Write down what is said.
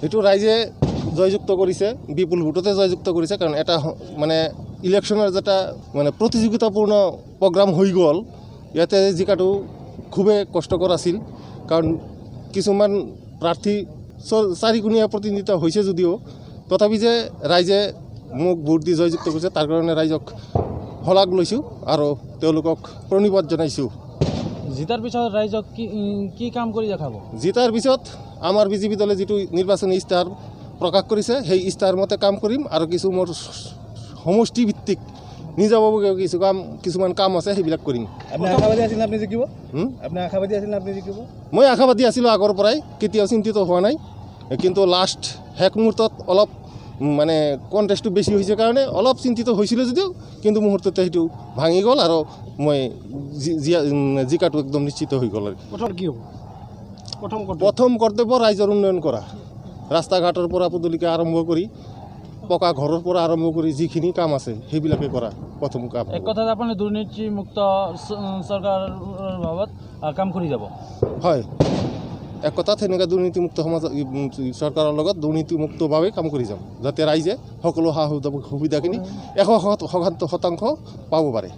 এইটো ৰাইজে জয়যুক্ত কৰিছে, বিপুল ভোটতে জয়যুক্ত কৰিছে। কাৰণ এটা মানে ইলেকশ্যনৰ যেটা মানে প্ৰতিযোগিতাপূৰ্ণ প্ৰগ্ৰাম হৈ গ'ল, ইয়াতে জিকাটো খুবেই কষ্টকৰ আছিল। কাৰণ কিছুমান প্ৰাৰ্থী চাৰিকোণীয়া প্ৰতিনিধিত্ব হৈছে যদিও তথাপি যে ৰাইজে মোক ভোট দি জয়যুক্ত কৰিছে, তাৰ কাৰণে ৰাইজক শলাগ লৈছোঁ আৰু তেওঁলোকক প্ৰণিপাত জনাইছোঁ। জিতাৰ পিছত ৰাইজক কি কাম কৰি দেখাব? জিতাৰ পিছত আমাৰ বিজেপি দলে যিটো নিৰ্বাচনী ইস্তাহাৰ প্ৰকাশ কৰিছে, সেই ইস্তাহাৰ মতে কাম কৰিম আৰু কিছু মোৰ সমষ্টিভিত্তিক নিজাববীয়া কিছুমান কাম আছে, সেইবিলাক কৰিম। মই আশাবাদী আছিলোঁ আগৰ পৰাই, কেতিয়াও চিন্তিত হোৱা নাই। কিন্তু লাষ্ট শেষ মুহূৰ্তত অলপ মানে কণ্টেষ্টটো বেছি হৈছে কাৰণে অলপ চিন্তিত হৈছিলোঁ যদিও কিন্তু মুহূৰ্ততে সেইটো ভাঙি গ'ল আৰু মই জিকাটো একদম নিশ্চিত হৈ গ'ল। প্ৰথম কৰ্তব্য ৰাইজৰ উন্নয়ন কৰা, ৰাস্তা ঘাটৰ পৰা পদূলিকে আৰম্ভ কৰি পকা ঘৰৰ পৰা আৰম্ভ কৰি যিখিনি কাম আছে সেইবিলাকে কৰা প্ৰথম কাম। এক কথাত আপুনি দুৰ্নীতিমুক্ত চৰকাৰৰ বাবদ কাম কৰি যাব? হয়, এক কথাত সেনেকুৱা দুৰ্নীতিমুক্ত সমাজ চৰকাৰৰ লগত দুৰ্নীতিমুক্তভাৱে কাম কৰি যাম, যাতে ৰাইজে সকলো সা সুবিধাখিনি 100% পাব পাৰে।